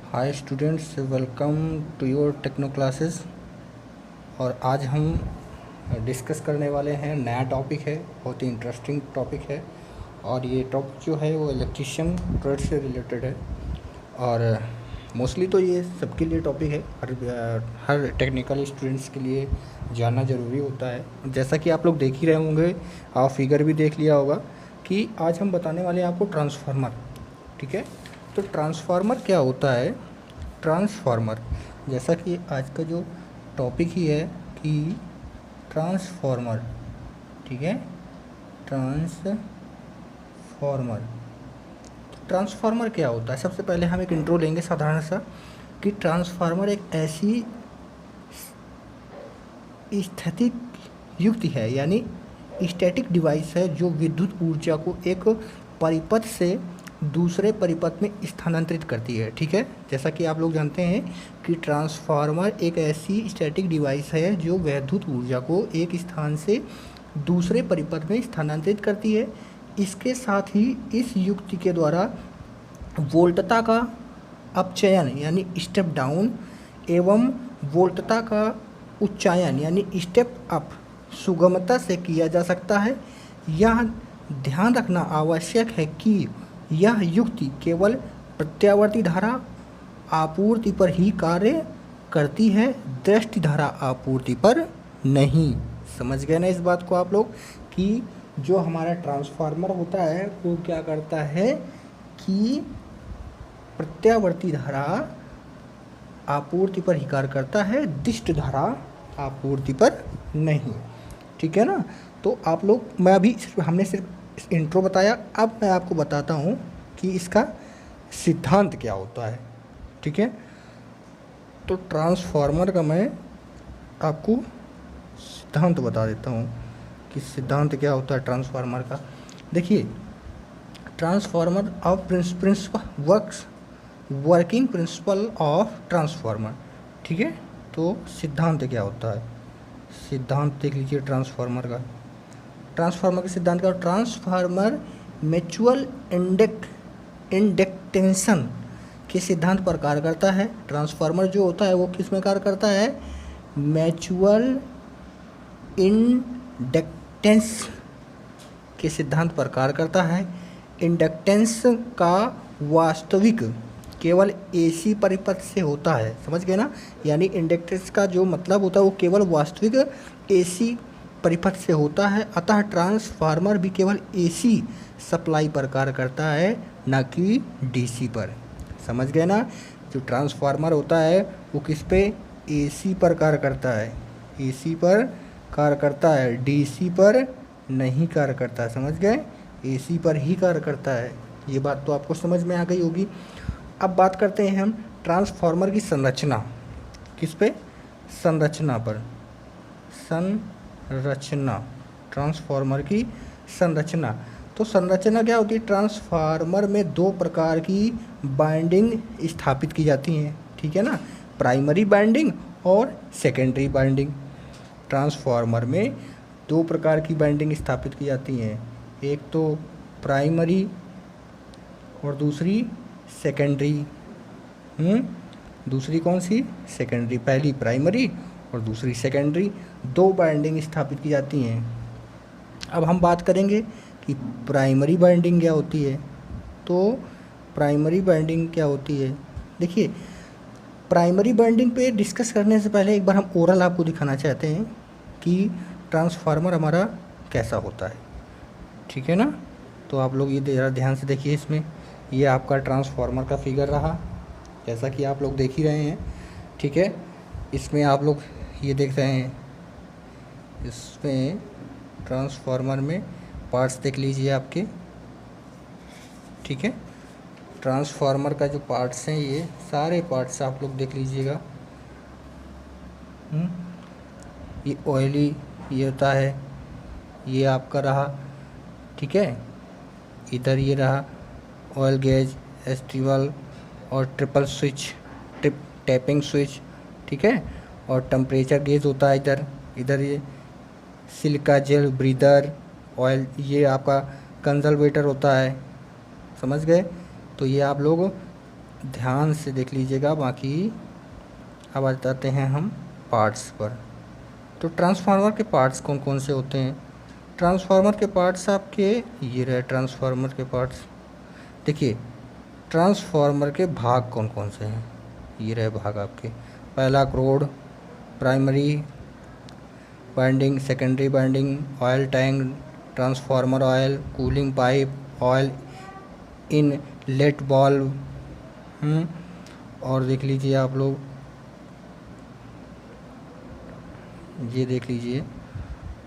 Hi students, welcome to your techno classes. और आज हम डिस्कस करने वाले हैं नया टॉपिक है, बहुत ही इंटरेस्टिंग टॉपिक है। और ये टॉपिक जो है वो इलेक्ट्रिशियन ट्रेड से रिलेटेड है। और मोस्टली तो ये सबके लिए टॉपिक है, हर टेक्निकल स्टूडेंट्स के लिए जानना ज़रूरी होता है। जैसा कि आप लोग देख ही रहे होंगे, आप फिगर भी देख लिया होगा कि आज हम बताने वाले हैं आपको ट्रांसफार्मर। ठीक है, तो ट्रांसफार्मर क्या होता है। ट्रांसफार्मर जैसा कि आज का जो टॉपिक ही है कि ट्रांसफार्मर, ठीक है, ट्रांसफार्मर। तो ट्रांसफार्मर क्या होता है, सबसे पहले हम एक इंट्रो लेंगे साधारण सा कि ट्रांसफार्मर एक ऐसी स्थितिक युक्ति है, यानी स्टैटिक डिवाइस है जो विद्युत ऊर्जा को एक परिपथ से दूसरे परिपथ में स्थानांतरित करती है। ठीक है, जैसा कि आप लोग जानते हैं कि ट्रांसफार्मर एक ऐसी स्टैटिक डिवाइस है जो विद्युत ऊर्जा को एक स्थान से दूसरे परिपथ में स्थानांतरित करती है। इसके साथ ही इस युक्ति के द्वारा वोल्टता का अपचयन यानी स्टेप डाउन एवं वोल्टता का उच्चायन यानी स्टेप अप सुगमता से किया जा सकता है। यह ध्यान रखना आवश्यक है कि यह युक्ति केवल प्रत्यावर्ती धारा आपूर्ति पर ही कार्य करती है, दृष्टि धारा आपूर्ति पर नहीं। समझ गए ना इस बात को आप लोग कि जो हमारा ट्रांसफार्मर होता है वो क्या करता है कि प्रत्यावर्ती धारा आपूर्ति पर ही कार्य करता है, दिष्ट धारा आपूर्ति पर नहीं। ठीक है ना, तो आप लोग, हमने सिर्फ इंट्रो बताया, अब मैं आपको बताता हूँ कि इसका सिद्धांत क्या होता है। ठीक है, तो ट्रांसफार्मर का मैं आपको सिद्धांत बता देता हूँ कि सिद्धांत क्या होता है ट्रांसफार्मर का। देखिए, transformer of working principle of transformer. ठीक है, तो सिद्धांत क्या होता है, सिद्धांत देख लीजिए ट्रांसफार्मर का। ट्रांसफार्मर के सिद्धांत का, ट्रांसफार्मर म्यूचुअल इंडक्टेंसन के सिद्धांत पर कार्य करता है। ट्रांसफार्मर जो होता है वो किस में कार्य करता है, म्यूचुअल इंडक्टेंस के सिद्धांत पर कार्य करता है। इंडक्टेंस का वास्तविक केवल एसी परिपथ से होता है। समझ गए ना, यानी इंडक्टेंस का जो मतलब होता है वो केवल वास्तविक एसी परिपथ से होता है। अतः ट्रांसफार्मर भी केवल एसी सप्लाई पर कार्य करता है, न कि डीसी पर। समझ गए ना, जो ट्रांसफार्मर होता है वो किस पे, एसी पर कार्य करता है, एसी पर कार्य करता है, डीसी पर नहीं कार्य करता। समझ गए, एसी पर ही कार्य करता है। ये बात तो आपको समझ में आ गई होगी। अब बात करते हैं हम ट्रांसफार्मर की संरचना, किस पे, संरचना पर। संरचना, ट्रांसफार्मर की संरचना। तो संरचना क्या होती है, ट्रांसफार्मर में दो प्रकार की बाइंडिंग स्थापित की जाती हैं। ठीक है ना, प्राइमरी बाइंडिंग और सेकेंडरी बाइंडिंग। ट्रांसफार्मर में दो प्रकार की बाइंडिंग स्थापित की जाती हैं, एक तो प्राइमरी और दूसरी सेकेंडरी। दूसरी कौन सी, सेकेंडरी। पहली प्राइमरी और दूसरी सेकेंडरी, दो बाइंडिंग स्थापित की जाती हैं। अब हम बात करेंगे कि प्राइमरी बाइंडिंग क्या होती है। तो प्राइमरी बाइंडिंग क्या होती है, देखिए, प्राइमरी बाइंडिंग पे डिस्कस करने से पहले एक बार हम ओरल आपको दिखाना चाहते हैं कि ट्रांसफार्मर हमारा कैसा होता है। ठीक है ना, तो आप लोग ये ज़रा ध्यान से देखिए। इसमें ये आपका ट्रांसफार्मर का फिगर रहा, जैसा कि आप लोग देख ही रहे हैं। ठीक है, इसमें आप लोग ये देख रहे हैं, इसमें ट्रांसफार्मर में पार्ट्स देख लीजिए आपके। ठीक है, ट्रांसफार्मर का जो पार्ट्स हैं ये सारे पार्ट्स आप लोग देख लीजिएगा। ये ऑयली ये होता है, ये आपका रहा। ठीक है, इधर ये रहा ऑयल गेज, एस्टिवल और ट्रिपल स्विच, टैपिंग स्विच। ठीक है, और टेम्परेचर गेज होता है इधर। इधर ये सिलिका जेल ब्रीदर ऑयल, ये आपका कंजर्वेटर होता है। समझ गए, तो ये आप लोग ध्यान से देख लीजिएगा। बाकी अब आ जाते हैं हम पार्ट्स पर। तो ट्रांसफार्मर के पार्ट्स कौन कौन से होते हैं? ट्रांसफार्मर के पार्ट्स आपके ये रहे। ट्रांसफार्मर के पार्ट्स देखिए, ट्रांसफार्मर के भाग कौन कौन से हैं? ये रहे भाग आपके। पहला core, primary winding, secondary winding, oil tank, transformer oil, cooling pipe, oil inlet valve. और देख लीजिए आप लोग, ये देख लीजिए।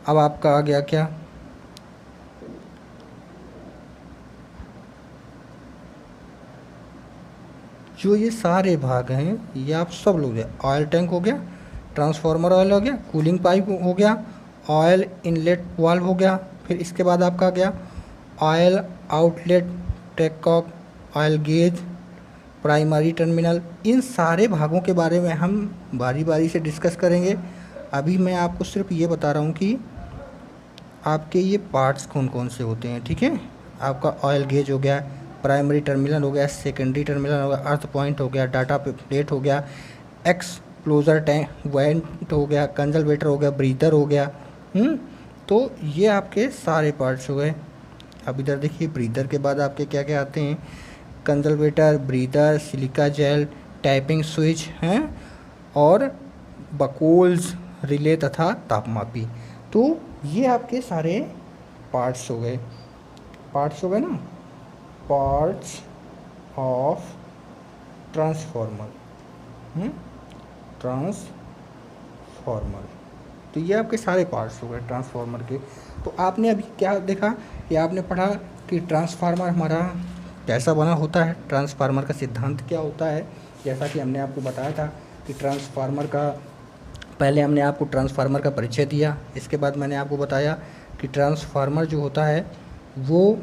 अब आपका आ गया क्या? जो ये सारे भाग हैं ये आप सब लोग, ऑयल टैंक हो गया, ट्रांसफार्मर ऑयल हो गया, कूलिंग पाइप हो गया, ऑयल इनलेट वाल्व हो गया, फिर इसके बाद आपका आ गया ऑयल आउटलेट टेकॉक, ऑयल गेज, प्राइमरी टर्मिनल। इन सारे भागों के बारे में हम बारी बारी से डिस्कस करेंगे। अभी मैं आपको सिर्फ ये बता रहा हूँ कि आपके ये पार्ट्स कौन कौन से होते हैं, ठीक है। आपका ऑयल गेज हो गया, प्राइमरी टर्मिनल हो गया, सेकेंडरी टर्मिनल हो गया, अर्थ पॉइंट हो गया, डाटा प्लेट हो गया, एक्सप्लोजर टैंक वेंट हो गया, कंजर्वेटर हो गया, ब्रीदर हो गया। तो ये आपके सारे पार्ट्स हो गए। अब इधर देखिए, ब्रीदर के बाद आपके क्या क्या आते हैं? Conservator, breather, silica gel, typing switch हैं, और बकोल्स, रिले तथा तापमापी। तो ये आपके सारे पार्ट्स हो गए। पार्ट्स हो गए ना, पार्ट्स ऑफ ट्रांसफार्मर। ट्रांसफार्मर, तो ये आपके सारे पार्ट्स हो गए ट्रांसफार्मर के। तो आपने अभी क्या देखा कि आपने पढ़ा कि ट्रांसफार्मर हमारा कैसा बना होता है, ट्रांसफार्मर का सिद्धांत क्या होता है। जैसा कि हमने आपको बताया था कि ट्रांसफार्मर का, पहले हमने आपको ट्रांसफार्मर का परिचय दिया, इसके बाद मैंने आपको बताया कि ट्रांसफार्मर जो होता है वो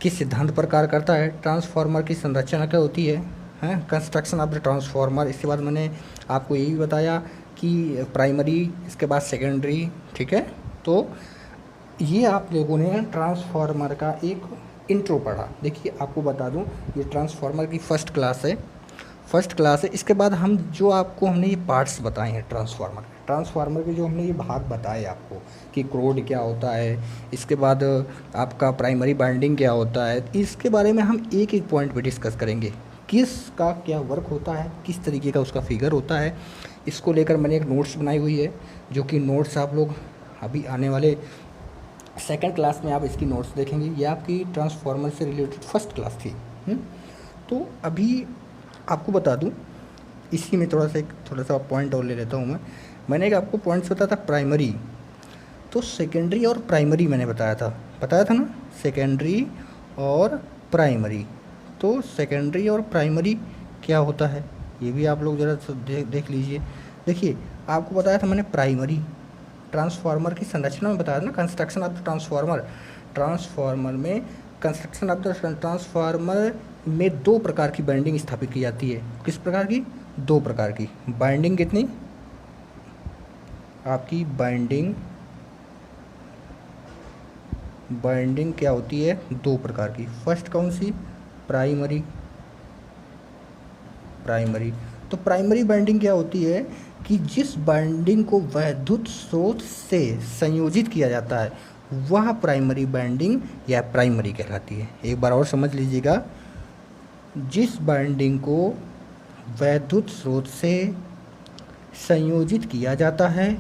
किस सिद्धांत पर कार्य करता है, ट्रांसफार्मर की संरचना क्या होती है, कंस्ट्रक्शन ऑफ द ट्रांसफार्मर। इसके बाद मैंने आपको ये भी बताया कि प्राइमरी, इसके बाद सेकेंडरी, ठीक है। तो ये आप लोगों ने ट्रांसफार्मर का एक इंट्रो पढ़ा। देखिए आपको बता दूं, ये ट्रांसफार्मर की फर्स्ट क्लास है। इसके बाद हम जो आपको हमने ये पार्ट्स बताए हैं ट्रांसफार्मर के जो हमने ये भाग बताए आपको कि क्रोड क्या होता है, इसके बाद आपका प्राइमरी बाइंडिंग क्या होता है, इसके बारे में हम एक एक पॉइंट पे डिस्कस करेंगे। किसका क्या वर्क होता है, किस तरीके का उसका फिगर होता है, इसको लेकर मैंने एक नोट्स बनाई हुई है, जो कि नोट्स आप लोग अभी आने वाले सेकंड क्लास में आप इसकी नोट्स देखेंगे। ये आपकी ट्रांसफार्मर से रिलेटेड फर्स्ट क्लास थी। तो अभी आपको बता दूं, इसी में थोड़ा सा पॉइंट और ले लेता हूँ मैंने एक आपको पॉइंट्स बताया था प्राइमरी, तो सेकेंडरी और प्राइमरी मैंने बताया था ना, सेकेंडरी और प्राइमरी। तो सेकेंडरी और प्राइमरी क्या होता है ये भी आप लोग ज़रा देख लीजिए। देखिए आपको बताया था मैंने प्राइमरी, ट्रांसफार्मर की संरचना में बताया था ना, कंस्ट्रक्शन ऑफ द ट्रांसफार्मर में कंस्ट्रक्शन ऑफ द ट्रांसफार्मर में दो प्रकार की बाइंडिंग स्थापित की जाती है। किस प्रकार की? दो प्रकार की बाइंडिंग। कितनी? आपकी बाइंडिंग क्या होती है? दो प्रकार की। फर्स्ट कौन सी? प्राइमरी। तो प्राइमरी बाइंडिंग क्या होती है कि जिस बाइंडिंग को वैद्युत स्रोत से संयोजित किया जाता है वह प्राइमरी बाइंडिंग या प्राइमरी कहलाती है। एक बार और समझ लीजिएगा, जिस बाइंडिंग को वैद्युत स्रोत से संयोजित किया जाता है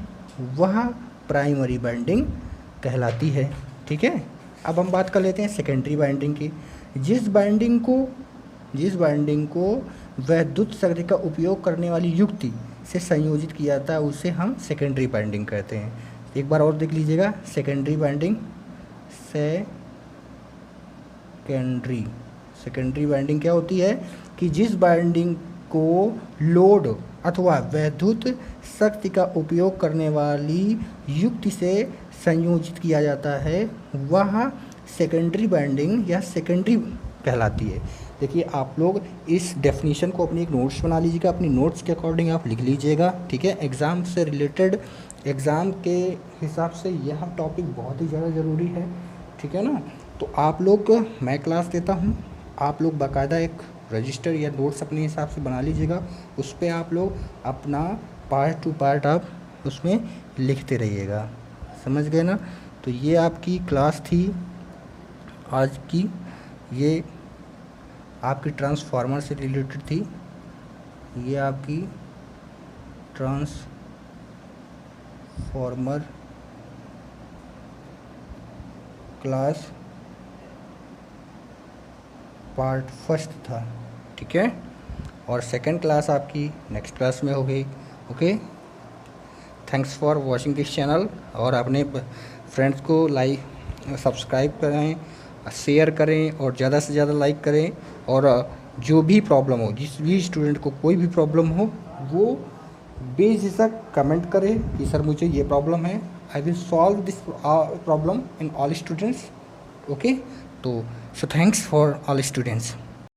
वह प्राइमरी बाइंडिंग कहलाती है, ठीक है। अब हम बात कर लेते हैं सेकेंडरी बाइंडिंग की। जिस बाइंडिंग को वैद्युत शक्ति का उपयोग करने वाली युक्ति से संयोजित किया जाता है उसे हम सेकेंडरी बाइंडिंग कहते हैं। एक बार और देख लीजिएगा, सेकेंडरी बाइंडिंग क्या होती है कि जिस बाइंडिंग को लोड अथवा वैद्युत शक्ति का उपयोग करने वाली युक्ति से संयोजित किया जाता है वह सेकेंडरी बाइंडिंग या सेकेंडरी कहलाती है। देखिए आप लोग इस डेफिनेशन को अपनी एक नोट्स बना लीजिएगा, अपनी नोट्स के अकॉर्डिंग आप लिख लीजिएगा, ठीक है। एग्ज़ाम से रिलेटेड, एग्ज़ाम के हिसाब से यह टॉपिक बहुत ही ज़्यादा ज़रूरी है, ठीक है ना। तो आप लोग, मैं क्लास देता हूँ, आप लोग बाकायदा एक रजिस्टर या नोट्स अपने हिसाब से बना लीजिएगा। उस पर आप लोग अपना पार्ट टू पार्ट आप उसमें लिखते रहिएगा, समझ गए ना। तो ये आपकी क्लास थी आज की, ये आपकी ट्रांसफार्मर से रिलेटेड थी। ये आपकी ट्रांसफार्मर क्लास पार्ट फर्स्ट था, ठीक है। और सेकंड क्लास आपकी नेक्स्ट क्लास में होगी। Okay, thanks for watching this channel. और अपने फ्रेंड्स को लाइक सब्सक्राइब करें, शेयर करें और ज़्यादा से ज़्यादा लाइक करें। और जो भी प्रॉब्लम हो, जिस भी स्टूडेंट को कोई भी प्रॉब्लम हो, वो बेझिझक कमेंट करे कि सर मुझे ये प्रॉब्लम है, I will solve this problem in all students. Okay, तो so thanks for all students.